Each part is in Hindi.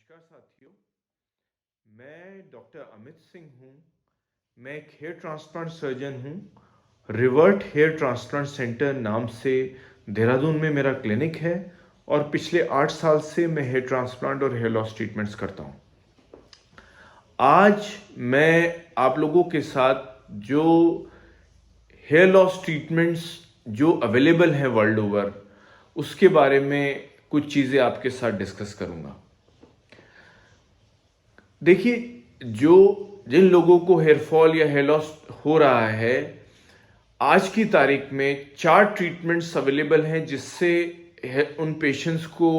नमस्कार साथियों, मैं डॉक्टर अमित सिंह हूँ। मैं एक हेयर ट्रांसप्लांट सर्जन हूँ। रिवर्ट हेयर ट्रांसप्लांट सेंटर नाम से देहरादून में मेरा क्लिनिक है और पिछले 8 साल से मैं हेयर ट्रांसप्लांट और हेयर लॉस ट्रीटमेंट्स करता हूँ। आज मैं आप लोगों के साथ जो हेयर लॉस ट्रीटमेंट्स जो अवेलेबल हैं वर्ल्ड ओवर, उसके बारे में कुछ चीज़ें आपके साथ डिस्कस करूँगा। देखिए, जिन लोगों को हेयर फॉल या हेयर लॉस हो रहा है, आज की तारीख में 4 ट्रीटमेंट्स अवेलेबल हैं जिससे उन पेशेंट्स को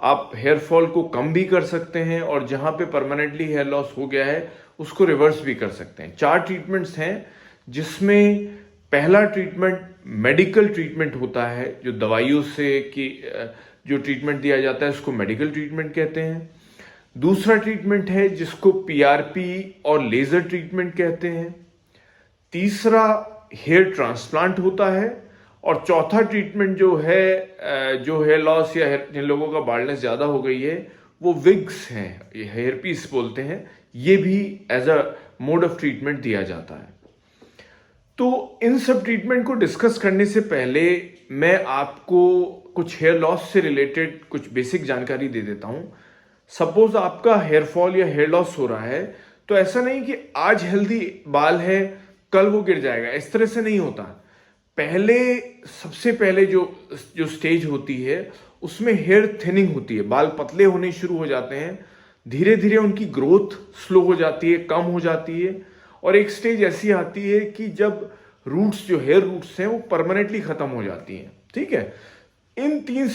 आप हेयर फॉल को कम भी कर सकते हैं और जहां पे परमानेंटली हेयर लॉस हो गया है उसको रिवर्स भी कर सकते हैं। 4 ट्रीटमेंट्स हैं जिसमें पहला ट्रीटमेंट मेडिकल ट्रीटमेंट होता है, जो दवाइयों से जो ट्रीटमेंट दिया जाता है उसको मेडिकल ट्रीटमेंट कहते हैं। दूसरा ट्रीटमेंट है जिसको पीआरपी और लेजर ट्रीटमेंट कहते हैं। तीसरा हेयर ट्रांसप्लांट होता है और चौथा ट्रीटमेंट जो है, जो हेयर लॉस या जिन लोगों का बाल्डनेस ज़्यादा हो गई है वो विग्स हैं, ये हेयर पीस बोलते हैं, ये भी as a mode of treatment दिया जाता है। तो इन सब ट्रीटमेंट को डिस्कस करने से पहले मैं आपको कुछ हेयर लॉस से रिलेटेड कुछ बेसिक जानकारी दे देता हूं। सपोज आपका हेयर फॉल या हेयर लॉस हो रहा है, तो ऐसा नहीं कि आज हेल्दी बाल है कल वो गिर जाएगा, इस तरह से नहीं होता। सबसे पहले जो स्टेज होती है उसमें हेयर थिनिंग होती है, बाल पतले होने शुरू हो जाते हैं, धीरे धीरे उनकी ग्रोथ स्लो हो जाती है, कम हो जाती है और एक स्टेज ऐसी आती है कि जब रूट्स, जो हेयर रूट्स हैं, वो परमानेंटली खत्म हो जाती हैं। ठीक है, इन 3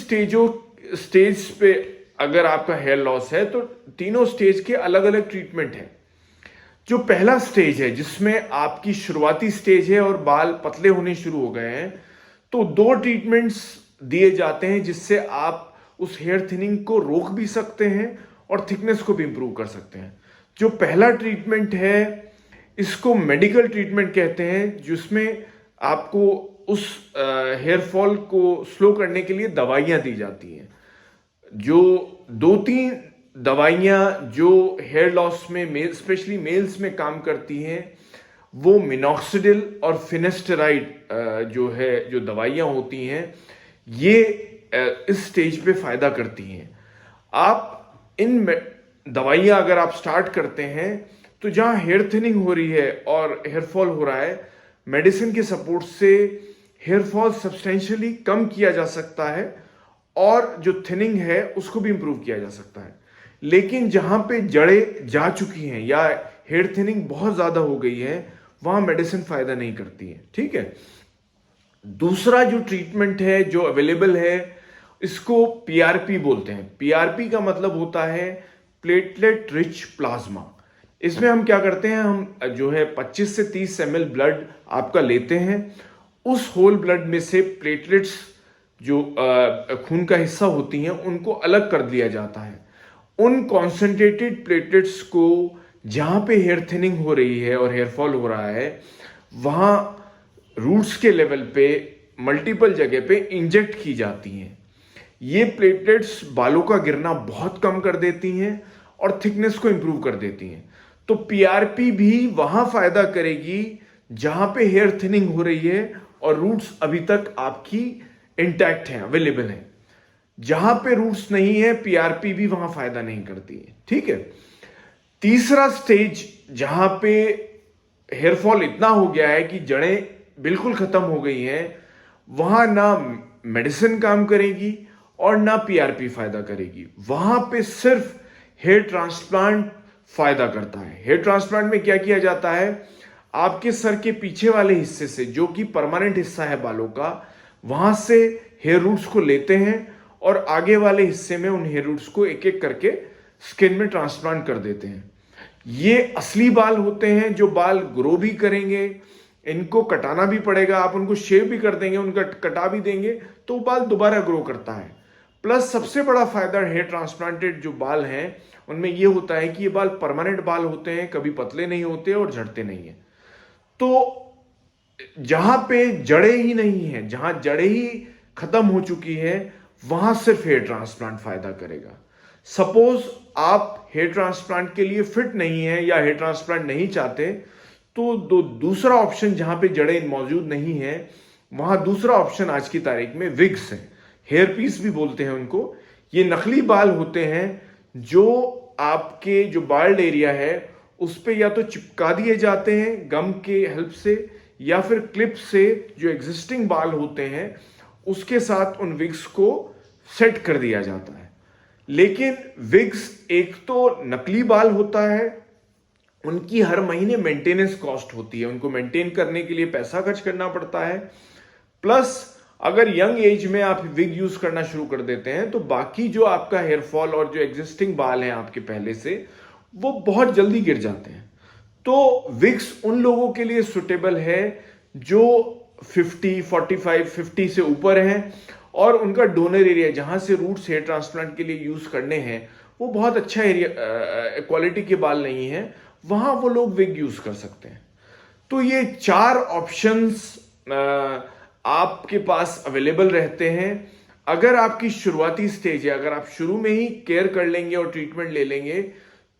स्टेज पे अगर आपका हेयर लॉस है तो तीनों स्टेज के अलग अलग ट्रीटमेंट है। जो पहला स्टेज है जिसमें आपकी शुरुआती स्टेज है और बाल पतले होने शुरू हो गए हैं, तो 2 ट्रीटमेंट्स दिए जाते हैं जिससे आप उस हेयर थिनिंग को रोक भी सकते हैं और थिकनेस को भी इंप्रूव कर सकते हैं। जो पहला ट्रीटमेंट है इसको मेडिकल ट्रीटमेंट कहते हैं, जिसमें आपको उस हेयर फॉल को स्लो करने के लिए दवाइयां दी जाती हैं। जो 2-3 दवाइयां जो हेयर लॉस में स्पेशली मेल्स में काम करती हैं, वो मिनॉक्सिडिल और फिनेस्टेराइड जो दवाइयां होती हैं, ये इस स्टेज पे फायदा करती हैं। आप इन दवाइयां अगर आप स्टार्ट करते हैं तो जहां हेयर थिनिंग हो रही है और हेयर फॉल हो रहा है, मेडिसिन के सपोर्ट से हेयर फॉल सब्सटेंशियली कम किया जा सकता है और जो थिनिंग है उसको भी इंप्रूव किया जा सकता है। लेकिन जहां पे जड़ें जा चुकी हैं या हेयर थिनिंग बहुत ज्यादा हो गई है, वहां मेडिसिन फायदा नहीं करती है। ठीक है, दूसरा जो ट्रीटमेंट है जो अवेलेबल है, इसको पीआरपी बोलते हैं। पीआरपी का मतलब होता है प्लेटलेट रिच प्लाज्मा। इसमें हम क्या करते हैं, हम जो है 25 से 30 ml ब्लड आपका लेते हैं। उस होल ब्लड में से प्लेटलेट्स जो खून का हिस्सा होती हैं उनको अलग कर दिया जाता है। उन कॉन्सेंट्रेटेड प्लेटलेट्स को जहां पे हेयर थिनिंग हो रही है और हेयर फॉल हो रहा है, वहां रूट्स के लेवल पे मल्टीपल जगह पे इंजेक्ट की जाती हैं। ये प्लेटलेट्स बालों का गिरना बहुत कम कर देती हैं और थिकनेस को इंप्रूव कर देती हैं। तो पीआरपी भी वहां फायदा करेगी जहां पे हेयर थिनिंग हो रही है और रूट्स अभी तक आपकी इंटैक्ट हैं, अवेलेबल हैं। जहां पे रूट्स नहीं है, पीआरपी भी वहां फायदा नहीं करती है। ठीक है, तीसरा स्टेज जहां पे हेयर फॉल इतना हो गया है कि जड़ें बिल्कुल खत्म हो गई हैं, वहां ना मेडिसिन काम करेगी और ना पीआरपी फायदा करेगी। वहां पे सिर्फ हेयर ट्रांसप्लांट फायदा करता है। हेयर ट्रांसप्लांट में क्या किया जाता है, आपके सर के पीछे वाले हिस्से से, जो कि परमानेंट हिस्सा है बालों का, वहां से हेयर रूट्स को लेते हैं और आगे वाले हिस्से में उन हेयर रूट्स को एक एक करके स्किन में ट्रांसप्लांट कर देते हैं। ये असली बाल होते हैं जो बाल ग्रो भी करेंगे। इनको कटाना भी पड़ेगा, आप उनको शेव भी कर देंगे, उनका कटा भी देंगे तो बाल दोबारा ग्रो करता है। प्लस सबसे बड़ा फायदा हेयर ट्रांसप्लांटेड जो बाल हैं उनमें यह होता है कि ये बाल परमानेंट बाल होते हैं, कभी पतले नहीं होते और झड़ते नहीं है। तो जहां पे जड़ें ही नहीं है, जहां जड़ें ही खत्म हो चुकी है, वहां सिर्फ हेयर ट्रांसप्लांट फायदा करेगा। सपोज आप हेयर ट्रांसप्लांट के लिए फिट नहीं है या हेयर ट्रांसप्लांट नहीं चाहते, तो दूसरा ऑप्शन जहां पे जड़ें मौजूद नहीं है, वहां दूसरा ऑप्शन आज की तारीख में विग्स है। हेयर पीस भी बोलते हैं उनको। ये नकली बाल होते हैं जो आपके जो बाल्ड एरिया है उस पे या तो चिपका दिए जाते हैं गम के हेल्प से, या फिर क्लिप से जो एग्जिस्टिंग बाल होते हैं उसके साथ उन विग्स को सेट कर दिया जाता है। लेकिन विग्स एक तो नकली बाल होता है, उनकी हर महीने मेंटेनेंस कॉस्ट होती है, उनको मेंटेन करने के लिए पैसा खर्च करना पड़ता है। प्लस अगर यंग एज में आप विग यूज करना शुरू कर देते हैं तो बाकी जो आपका हेयर फॉल और जो एग्जिस्टिंग बाल हैं आपके पहले से, वो बहुत जल्दी गिर जाते हैं। तो विग्स उन लोगों के लिए सुटेबल है जो 50, 45, 50 से ऊपर हैं और उनका डोनर एरिया जहां से रूट्स हेयर ट्रांसप्लांट के लिए यूज करने हैं वो बहुत अच्छा एरिया, क्वालिटी के बाल नहीं है, वहां वो लोग विग यूज कर सकते हैं। तो ये 4 ऑप्शंस आपके पास अवेलेबल रहते हैं। अगर आपकी शुरुआती स्टेज है, अगर आप शुरू में ही केयर कर लेंगे और ट्रीटमेंट ले लेंगे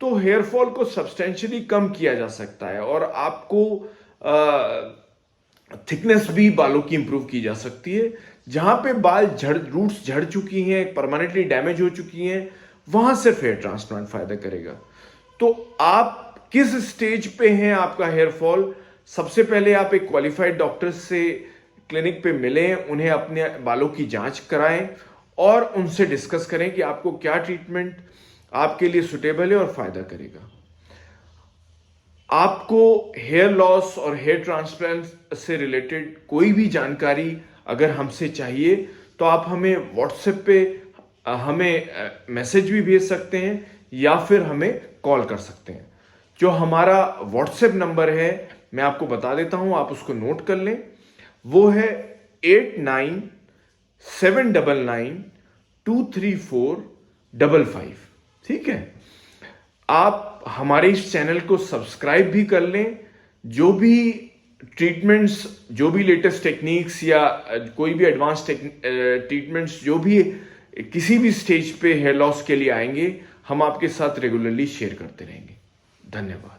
तो हेयर फॉल को सब्सटेंशियली कम किया जा सकता है और आपको थिकनेस भी बालों की इंप्रूव की जा सकती है। जहां पे बाल रूट्स झड़ चुकी हैं, परमानेंटली डैमेज हो चुकी हैं, वहां सिर्फ हेयर ट्रांसप्लांट फायदा करेगा। तो आप किस स्टेज पे हैं आपका हेयर फॉल, सबसे पहले आप एक क्वालिफाइड डॉक्टर से क्लिनिक पे मिलें, उन्हें अपने बालों की जांच कराएं और उनसे डिस्कस करें कि आपको क्या ट्रीटमेंट आपके लिए सुटेबल है और फायदा करेगा। आपको हेयर लॉस और हेयर ट्रांसप्लांट से रिलेटेड कोई भी जानकारी अगर हमसे चाहिए तो आप हमें व्हाट्सएप पे हमें मैसेज भी भेज सकते हैं या फिर हमें कॉल कर सकते हैं। जो हमारा व्हाट्सएप नंबर है मैं आपको बता देता हूं, आप उसको नोट कर लें। वो है 8979923455। ठीक है, आप हमारे इस चैनल को सब्सक्राइब भी कर लें। जो भी ट्रीटमेंट्स, जो भी लेटेस्ट टेक्निक्स या कोई भी एडवांस ट्रीटमेंट्स जो भी किसी भी स्टेज पे हेयर लॉस के लिए आएंगे, हम आपके साथ रेगुलरली शेयर करते रहेंगे। धन्यवाद।